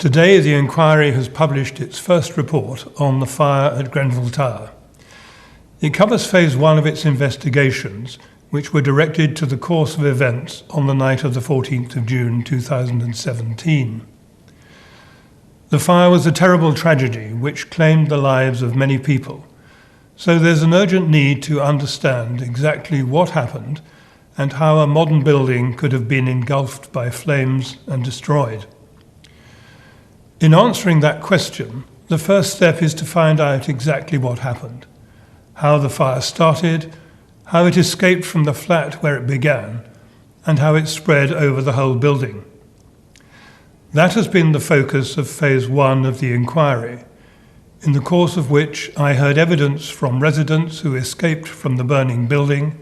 Today, the inquiry has published its first report on the fire at Grenfell Tower. It covers phase one of its investigations, which were directed to the course of events on the night of the 14th of June 2017. The fire was a terrible tragedy which claimed the lives of many people, so there's an urgent need to understand exactly what happened and how a modern building could have been engulfed by flames and destroyed. In answering that question, the first step is to find out exactly what happened, how the fire started, how it escaped from the flat where it began, and how it spread over the whole building. That has been the focus of phase one of the inquiry, in the course of which I heard evidence from residents who escaped from the burning building,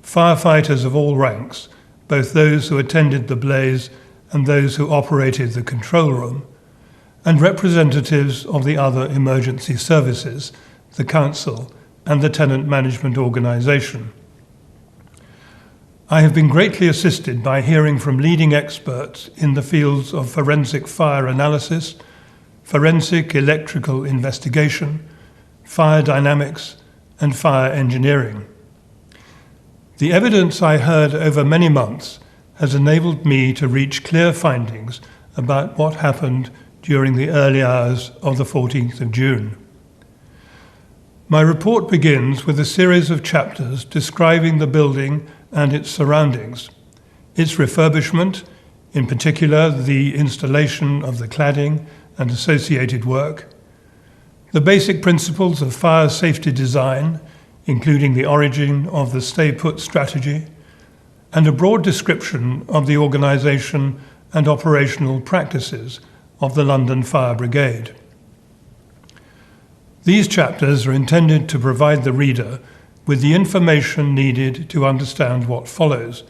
firefighters of all ranks, both those who attended the blaze and those who operated the control room, and representatives of the other emergency services, the council, and the tenant management organisation. I have been greatly assisted by hearing from leading experts in the fields of forensic fire analysis, forensic electrical investigation, fire dynamics, and fire engineering. The evidence I heard over many months has enabled me to reach clear findings about what happened during the early hours of the 14th of June. My report begins with a series of chapters describing the building and its surroundings, its refurbishment, in particular the installation of the cladding and associated work, the basic principles of fire safety design, including the origin of the stay-put strategy, and a broad description of the organisation and operational practices of the London Fire Brigade. These chapters are intended to provide the reader with the information needed to understand what follows,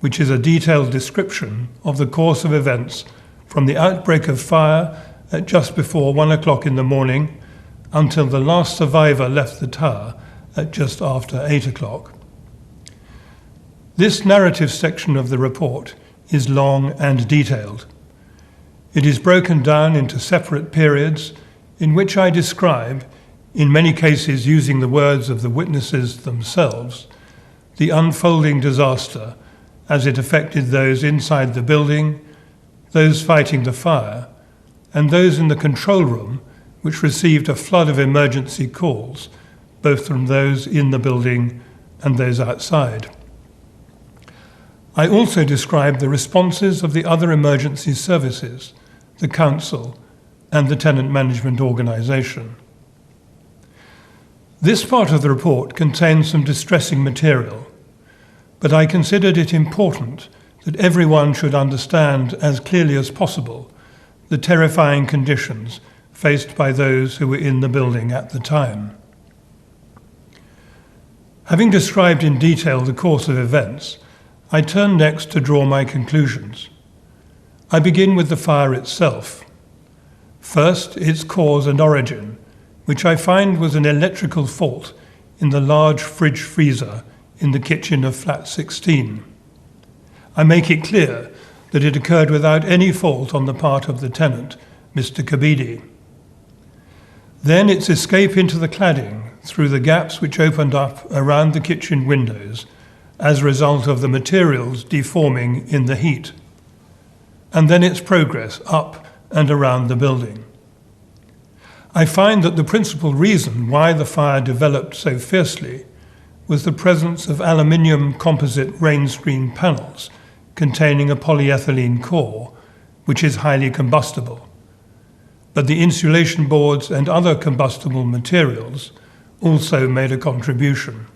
which is a detailed description of the course of events from the outbreak of fire at just before 1 o'clock in the morning until the last survivor left the tower at just after 8 o'clock. This narrative section of the report is long and detailed. It is broken down into separate periods in which I describe, in many cases using the words of the witnesses themselves, the unfolding disaster as it affected those inside the building, those fighting the fire, and those in the control room, which received a flood of emergency calls, both from those in the building and those outside. I also describe the responses of the other emergency services, the council, and the tenant management organisation. This part of the report contains some distressing material, but I considered it important that everyone should understand as clearly as possible the terrifying conditions faced by those who were in the building at the time. Having described in detail the course of events, I turn next to draw my conclusions. I begin with the fire itself. First, its cause and origin, which I find was an electrical fault in the large fridge freezer in the kitchen of flat 16. I make it clear that it occurred without any fault on the part of the tenant, Mr. Kabidi. Then its escape into the cladding through the gaps which opened up around the kitchen windows as a result of the materials deforming in the heat, and then its progress up and around the building. I find that the principal reason why the fire developed so fiercely was the presence of aluminium composite rain screen panels containing a polyethylene core, which is highly combustible. But the insulation boards and other combustible materials also made a contribution.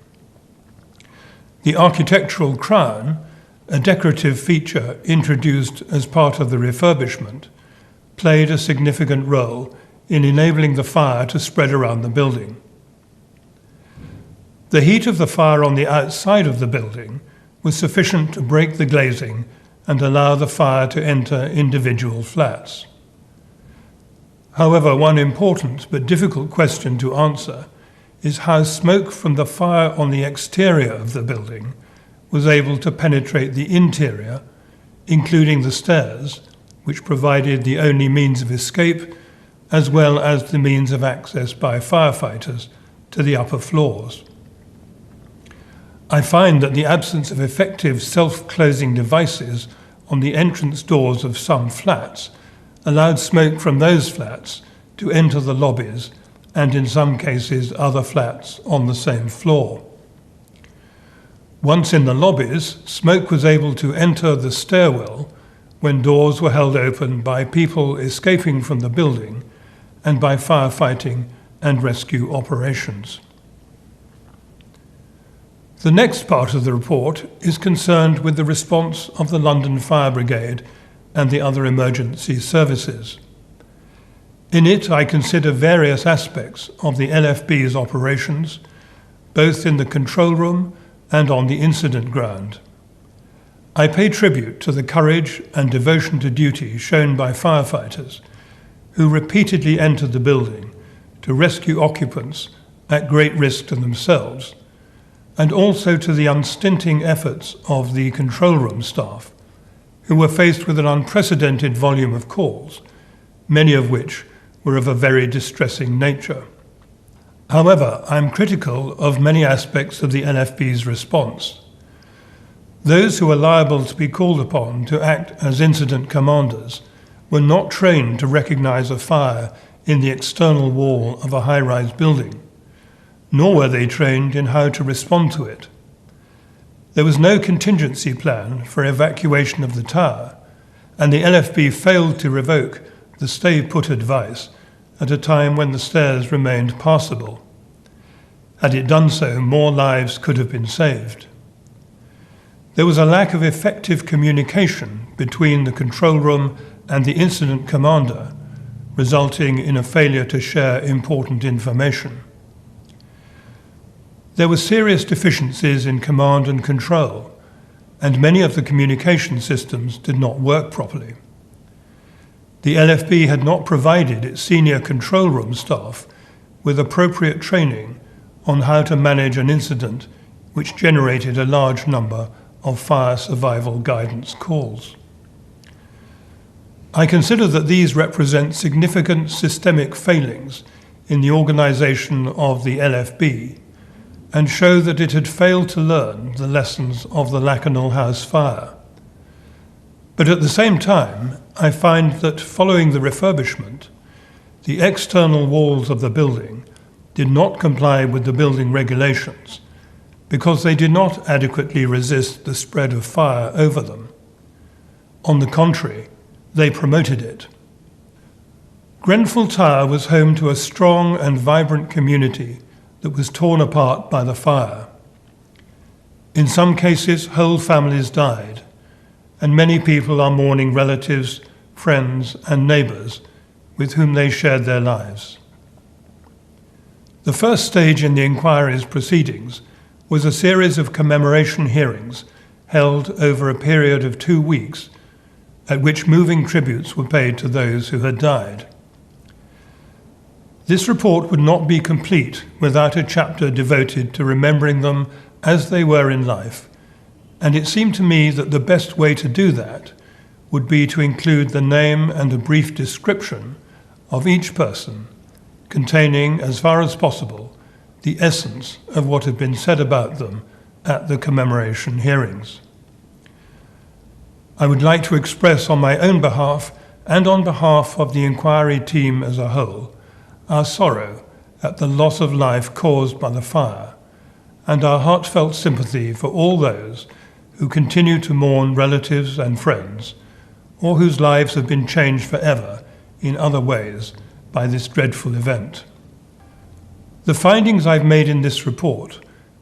The architectural crown, a decorative feature introduced as part of the refurbishment, played a significant role in enabling the fire to spread around the building. The heat of the fire on the outside of the building was sufficient to break the glazing and allow the fire to enter individual flats. However, one important but difficult question to answer is how smoke from the fire on the exterior of the building was able to penetrate the interior, including the stairs, which provided the only means of escape, as well as the means of access by firefighters to the upper floors. I find that the absence of effective self-closing devices on the entrance doors of some flats allowed smoke from those flats to enter the lobbies and in some cases other flats on the same floor. Once in the lobbies, smoke was able to enter the stairwell when doors were held open by people escaping from the building and by firefighting and rescue operations. The next part of the report is concerned with the response of the London Fire Brigade and the other emergency services. In it, I consider various aspects of the LFB's operations, both in the control room and on the incident ground. I pay tribute to the courage and devotion to duty shown by firefighters who repeatedly entered the building to rescue occupants at great risk to themselves, and also to the unstinting efforts of the control room staff, who were faced with an unprecedented volume of calls, many of which were of a very distressing nature. However, I'm critical of many aspects of the LFB's response. Those who are liable to be called upon to act as incident commanders were not trained to recognize a fire in the external wall of a high-rise building, nor were they trained in how to respond to it. There was no contingency plan for evacuation of the tower, and the LFB failed to revoke the stay put advice at a time when the stairs remained passable. Had it done so, more lives could have been saved. There was a lack of effective communication between the control room and the incident commander, resulting in a failure to share important information. There were serious deficiencies in command and control, and many of the communication systems did not work properly. The LFB had not provided its senior control room staff with appropriate training on how to manage an incident which generated a large number of fire survival guidance calls. I consider that these represent significant systemic failings in the organization of the LFB and show that it had failed to learn the lessons of the Lakanal House fire. But at the same time, I find that following the refurbishment, the external walls of the building did not comply with the building regulations because they did not adequately resist the spread of fire over them. On the contrary, they promoted it. Grenfell Tower was home to a strong and vibrant community that was torn apart by the fire. In some cases, whole families died, and many people are mourning relatives, friends, and neighbours with whom they shared their lives. The first stage in the inquiry's proceedings was a series of commemoration hearings held over a period of 2 weeks, at which moving tributes were paid to those who had died. This report would not be complete without a chapter devoted to remembering them as they were in life, and it seemed to me that the best way to do that would be to include the name and a brief description of each person, containing, as far as possible, the essence of what had been said about them at the commemoration hearings. I would like to express on my own behalf and on behalf of the inquiry team as a whole our sorrow at the loss of life caused by the fire and our heartfelt sympathy for all those who continue to mourn relatives and friends or whose lives have been changed forever in other ways by this dreadful event. The findings I've made in this report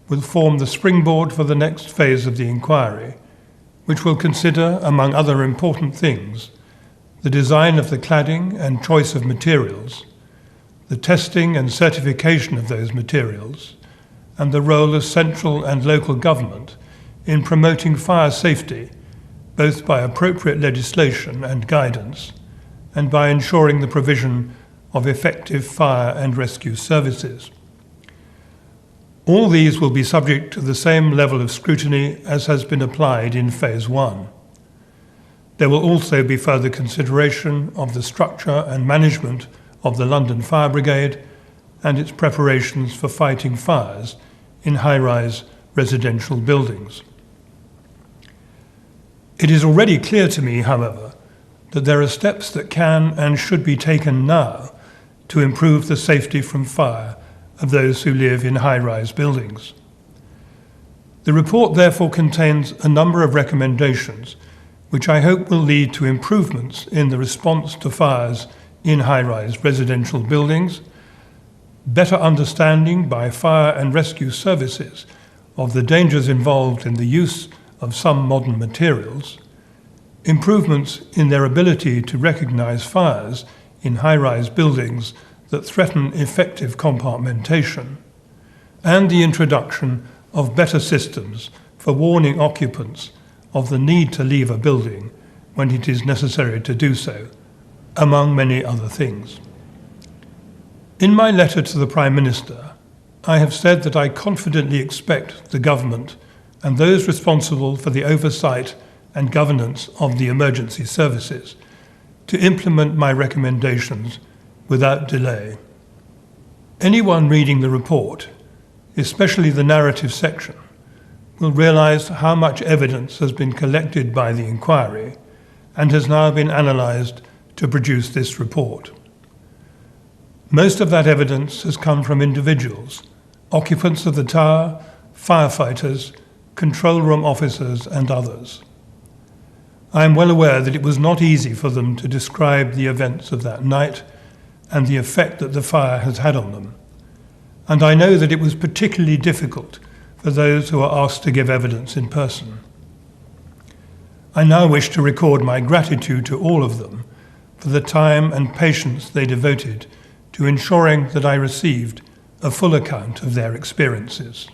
will form the springboard for the next phase of the inquiry, which will consider, among other important things, the design of the cladding and choice of materials, the testing and certification of those materials, and the role of central and local government in promoting fire safety, both by appropriate legislation and guidance, and by ensuring the provision of effective fire and rescue services. All these will be subject to the same level of scrutiny as has been applied in Phase 1. There will also be further consideration of the structure and management of the London Fire Brigade and its preparations for fighting fires in high-rise residential buildings. It is already clear to me, however, that there are steps that can and should be taken now to improve the safety from fire of those who live in high-rise buildings. The report therefore contains a number of recommendations which I hope will lead to improvements in the response to fires in high-rise residential buildings, better understanding by fire and rescue services of the dangers involved in the use of some modern materials, improvements in their ability to recognize fires in high-rise buildings that threaten effective compartmentation, and the introduction of better systems for warning occupants of the need to leave a building when it is necessary to do so, among many other things. In my letter to the Prime Minister, I have said that I confidently expect the government and those responsible for the oversight and governance of the emergency services to implement my recommendations without delay. Anyone reading the report, especially the narrative section, will realise how much evidence has been collected by the inquiry and has now been analysed to produce this report. Most of that evidence has come from individuals, occupants of the tower, firefighters, control room officers and others. I am well aware that it was not easy for them to describe the events of that night and the effect that the fire has had on them, and I know that it was particularly difficult for those who are asked to give evidence in person. I now wish to record my gratitude to all of them for the time and patience they devoted to ensuring that I received a full account of their experiences.